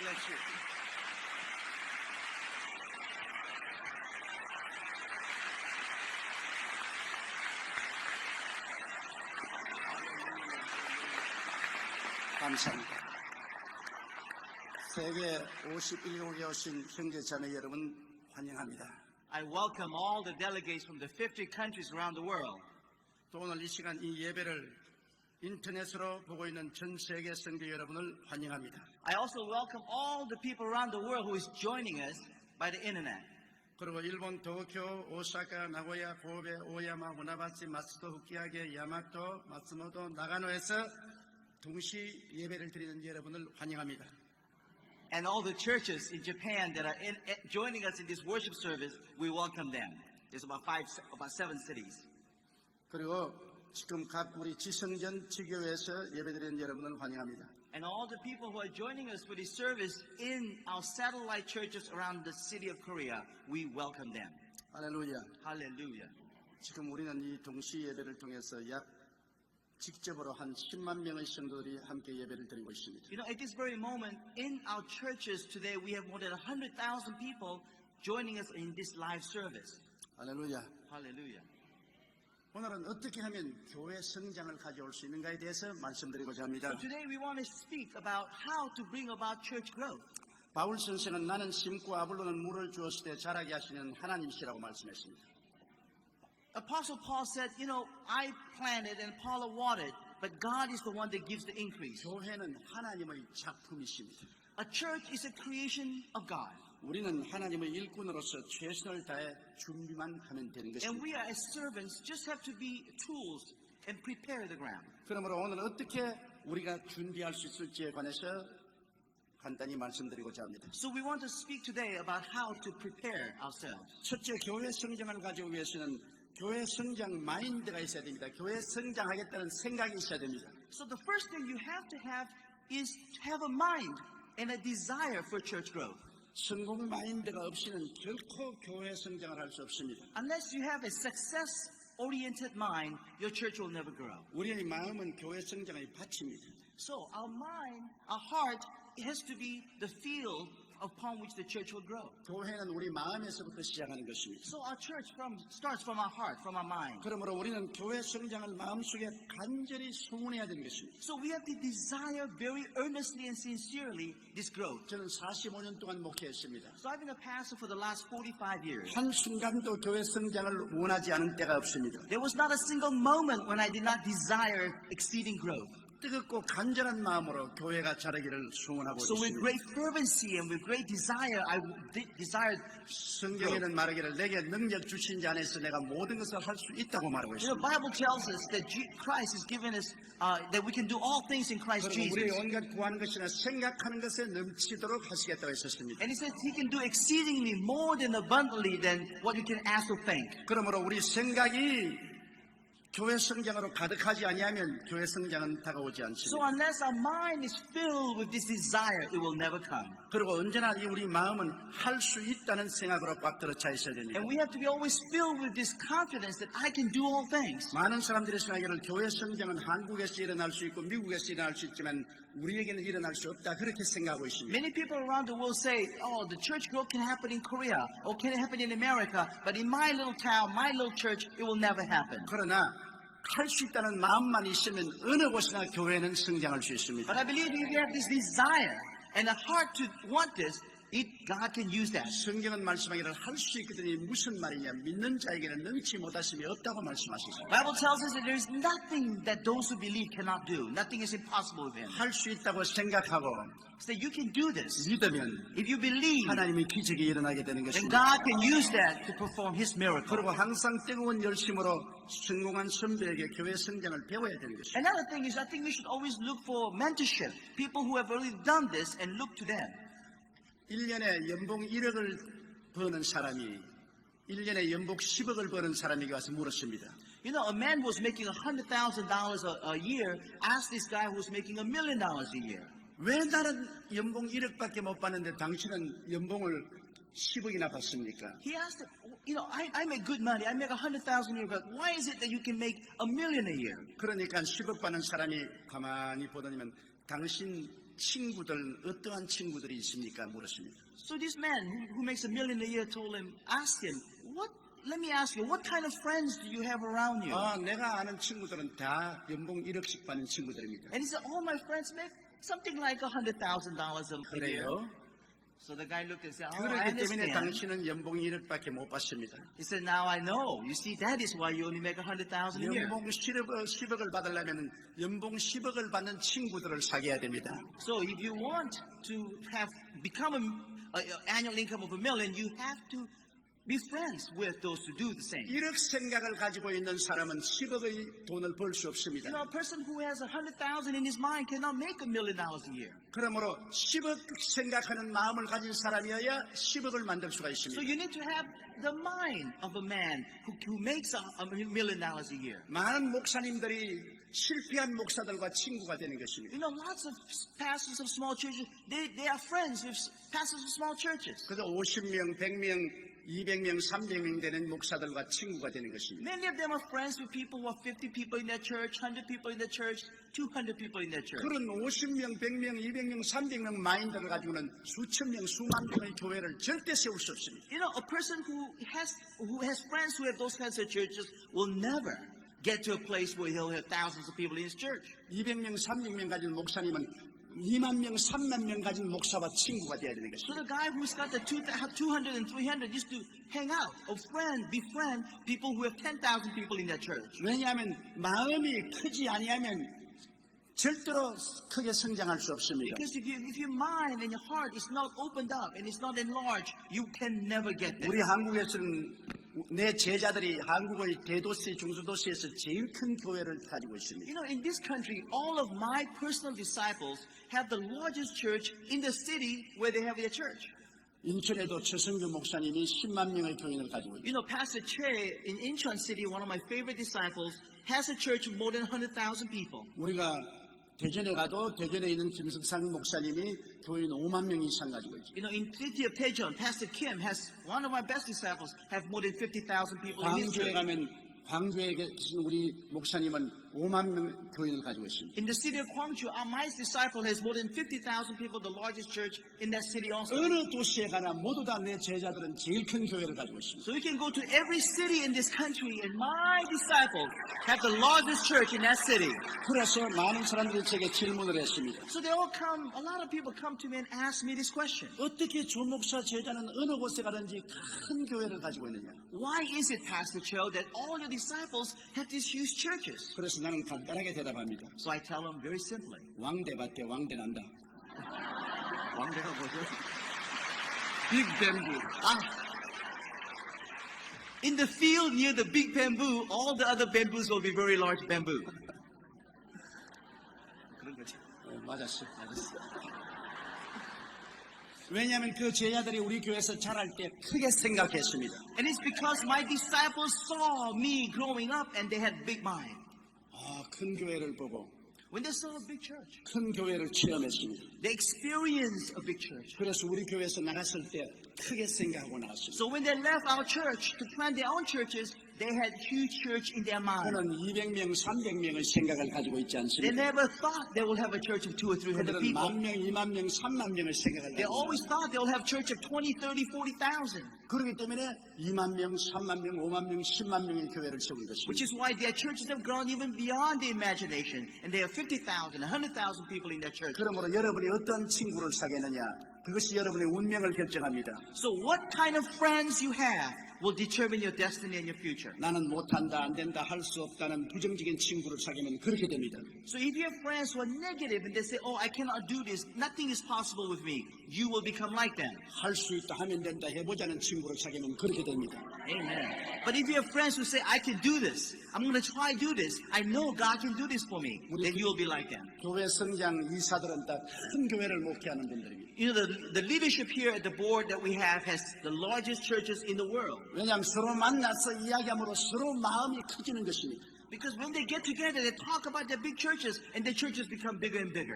bless you. 감사합니다. 세계 51개국에 오신 형제자매 여러분 환영합니다. I welcome all the delegates from the 50 countries around the world. 또 오늘 이 시간 이 예배를 인터넷으로 보고 있는 전 세계 성도 여러분을 환영합니다. I also welcome all the people around the world who is joining us by the internet. 그리고 일본 도쿄, 오사카, 나고야, 고베, 오야마, 후나바시, 마츠도, 후키하게, 야마토, 마츠모토, 나가노에서 동시 예배를 드리는 여러분을 환영합니다. And all the churches in Japan that are joining us in this worship service, we welcome them. There's about 7 cities. 그리고 지금 각 우리 지성전 지교회에서 예배드리는 여러분을 환영합니다. And all the people who are joining us for this service in our satellite churches around the city of Korea, we welcome them. 할렐루야. Hallelujah. 지금 우리는 이 동시 예배를 통해서 직접으로 한 10만 명의 성도들이 함께 예배를 드리고 있습니다. You know, at this very moment, in our churches today, we have more than 100,000 people joining us in this live service. 할렐루야. Hallelujah. 오늘은 어떻게 하면 교회 성장을 가져올 수 있는가에 대해서 말씀드리고자 합니다. So today we want to speak about how to bring about church growth. 바울 선생은 나는 심고 아볼로는 물을 주었을 때 자라게 하시는 하나님이시라고 말씀했습니다. Apostle Paul said, you know, I planted and Paul watered, but God is the one that gives the increase. 교회는 하나님의 작품이십니다. A church is a creation of God. 우리는 하나님의 일꾼으로서 최선을 다해 준비만 하면 되는 And 것입니다. we are as servants, just have to be tools and prepare the ground. 그러므로 오늘 어떻게 우리가 준비할 수 있을지에 관해서 간단히 말씀드리고자 합니다. So we want to speak today about how to prepare ourselves. 첫째, 교회 성장을 가지기 위해서는 교회 성장 마인드가 있어야 됩니다. 교회 성장하겠다는 생각이 있어야 됩니다. So the first thing you have to have is to have a mind and a desire for church growth. 성공 마인드가 없이는 결코 교회 성장을 할 수 없습니다. Unless you have a success-oriented mind, your church will never grow. 우리의 마음은 교회 성장의 밭입니다. So our mind, our heart, it has to be the field upon which the church will grow. 교회는 우리 마음에서부터 시작하는 것입니다. So our church starts from our heart, from our mind. 그러므로 우리는 교회 성장을 마음속에 간절히 소원해야 되는 것입니다. So we have to desire very earnestly and sincerely this growth. 저는 45년 동안 목회했습니다. So I've been a pastor for the last 45 years. 한순간도 교회 성장을 원하지 않은 때가 없습니다. There was not a single moment when I did not desire exceeding growth. 뜨겁고 간절한 마음으로 교회가 자라기를 소원하고 So with 있습니다. great fervency and with great desire, I desired. 성경에는 말하기를 내게 능력 주신 자 안에서 내가 모든 것을 할 수 있다고 말하고 You know, 있습니다. Bible tells us that Christ has given us that we can do all things in Christ 그리고 우리 Jesus. 온갖 구하는 것이나 생각하는 것에 넘치도록 하시겠다고 했었습니다. And he says he can do exceedingly more than abundantly than what you can ask or think. 그러므로 우리 생각이 교회 성장으로 가득하지 아니하면 교회 성장은 다가오지 So 않습니다. unless our mind is filled with this desire, it will never come. 그리고 언제나 이 우리 마음은 할 수 있다는 생각으로 꽉 들어차 있어야 됩니다. And we have to be always filled with this confidence that I can do all things. 많은 사람들이 생각하기를 교회 성장은 한국에서 일어날 수 있고 미국에서 일어날 수 있지만 우리에게는 일어날 수 없다 그렇게 생각하고 있습니다. Many people around the world say, oh, the church growth can happen in Korea, or can it happen in America, but in my little town, my little church, it will never happen. 그러나 할 수 있다는 마음만 있으면 어느 곳이나 교회는 성장할 수 있습니다. But I believe if you have this desire and a heart to want this, God can use that. 성경은 말씀하기를 할 수 있거든요. 무슨 말이냐? 믿는 자에게는 능치 못하심이 없다고 말씀하셨습니다. Bible tells us that there is nothing that those who believe cannot do. Nothing is impossible with him. 할 수 있다고 생각하고 So you can do this. 믿으면 If you believe, 하나님의 기적이 일어나게 되는 then 것입니다. God can use that to perform his miracle. 그리고 항상 뜨거운 열심으로 성공한 선배에게 교회 성장을 배워야 되는 것입니다. Another thing is, I think we should always look for mentorship. People who have already done this and look to them. 1년에 연봉 1억을 버는 사람이 1년에 연봉 10억을 버는 사람에게 와서 물었습니다. You know, a man who was making $100,000 a year asked this guy who was making $1 million a year. 왜 나는 연봉 1억밖에 못 받는데 당신은 연봉을 10억이나 받습니까? He asked him, you know, I make good money. I make $100,000 a year, but why is it that you can make $1 million a year? 그러니까 10억 받는 사람이 가만히 보더니면 당신 친구들 어떠한 친구들이 있습니까? 물었습니다. So this man who makes $1 million a year told him, asked him, let me ask you, what kind of friends do you have around you? 내가 아는 친구들은 다 연봉 1억씩 받는 친구들입니다. And he said, all my friends make something like $100,000 a year. 그래요? So the guy looked and said, oh, I 그렇기 때문에 understand. 당신은 연봉 1억밖에 못 받습니다. He said, now I know. You see, that is why you only make $100,000 a year. 연봉 10억을 받으려면 연봉 10억을 받는 친구들을 사귀어야 됩니다. So if you want to become an annual income of $1 million, you have to be friends with those who do the same. 1억 생각을 가지고 있는 사람은 10억의 돈을 벌 수 없습니다. You know, a person who has 100,000 in his mind cannot make $1 million a year. 그러므로 10억 생각하는 마음을 가진 사람이어야 10억을 만들 수가 So 있습니다. you need to have the mind of a man who makes $1 million a year. 많은 목사님들이 실패한 목사들과 친구가 되는 것입니다. You know, lots of pastors of small churches, they are friends with pastors of small churches. 그래서 50명, 100명, 200명, 300명 되는 목사들과 친구가 되는 것입니다. Many of them are friends with people who have 50 people in their church, 100 people in their church, 200 people in their church. 그런 50명, 100명, 200명, 300명 마인드를 가지고는 수천 명, 수만 명의 교회를 절대 세울 수 없습니다. You know, a person who has friends who have those kinds of churches will never get to a place where he'll have thousands of people in his church. 200명, 300명 가진 목사님은 2만 명, 3만 명 가진 목사와 친구가 되어야 되는 So 것입니다. the guy who's got the 200 and 300 used to hang out, befriend people who have 10,000 people in their church. 왜냐하면 마음이 크지 아니하면 절대로 크게 성장할 수 없습니다. Because if your mind and your heart is not opened up and it's not enlarged, you can never get there. 우리 한국에서는 내 제자들이 한국의 대도시, 중소도시에서 제일 큰 교회를 가지고 있습니다. You know, in this country, all of my personal disciples have the largest church in the city where they have their church. 인천에도 최성규 목사님이 10만 명의 교인을 가지고 있습니다. You know, Pastor Che in Incheon City, one of my favorite disciples, has a church of more than 100,000 people. 우리가 대전에 가도 대전에 있는 김석상 목사님이 교인 5만 명 이상 가지고 있습니다. You know, in the city of Daejeon, Pastor Kim has one of my best disciples have more than 50,000 people in his 광주에 church. 가면 광주에 계신 우리 목사님은 5만 명 교인을 가지고 있습니다. In the city of Gwangju, my disciple has more than 50,000 people, the largest church in that city also. 어느 도시에 가나 모두 다 내 제자들은 제일 큰 교회를 가지고 있습니다. So you can go to every city in this country, and my disciples have the largest church in that city. 그래서 많은 사람들이 제게 질문을 했습니다. So they all come, a lot of people come to me and ask me this question. 어떻게 조 목사 제자는 어느 곳에 가든지 큰 교회를 가지고 있느냐? Why is it, Pastor Cho, that all your disciples have these huge churches? 그래서 나는 간단하게 대답합니다. So I tell them very simply. 왕대밭에 왕대난다. 왕대가 뭐죠? 빅 뱀부. In the field near the big bamboo, all the other bamboos will be very large bamboo. 그런 거지. 맞았어. 왜냐하면 그 제자들이 우리 교회에서 자랄 때 크게 생각했습니다. And it's because my disciples saw me growing up and they had big mind. 큰 교회를 보고 When they saw a big church, 큰 교회를 체험했습니다. they experienced a big church. 그래서 우리 교회에서 나갔을 때 크게 생각하고 나갔습니다. So when they left our church to plant their own churches, they had huge church in their mind. 그는 200명, 300명의 생각을 가지고 있지 They 않습니다. never thought they would have a church of 200 or 300 그들은 people. 10,000명, 20,000명, 30,000명의 생각을 They 가지고 always 있습니다. thought they would have church of 20, 30, 40,000. 그렇기 때문에 20,000명, 30,000명, 50,000명, 10만 명의 교회를 세운 Which 것입니다. is why their churches have grown even beyond the imagination. And they have 50,000, 100,000 people in their church. 그러므로 여러분이 어떤 친구를 사귀느냐 그것이 여러분의 운명을 결정합니다. So what kind of friends you have will determine your destiny and your future. 나는 못한다, 안 된다, 할 수 없다는 부정적인 친구를 사귀면 그렇게 됩니다. So if you have friends who are negative and they say, oh, I cannot do this, nothing is possible with me, you will become like them. 할 수 있다, 하면 된다, 해보자는 친구를 사귀면 그렇게 됩니다. Amen. But if you have friends who say, I can do this, I'm going to try do this, I know God can do this for me, then you will be like them. 교회 성장 이사들은 다 큰 교회를 목회하는 분들입니다. You know, the leadership here at the board that we have has the largest churches in the world. 왜냐하면 서로 만나서 이야기함으로 서로 마음이 커지는 것입니다. Because when they get together, they talk about their big churches, and their churches become bigger and bigger.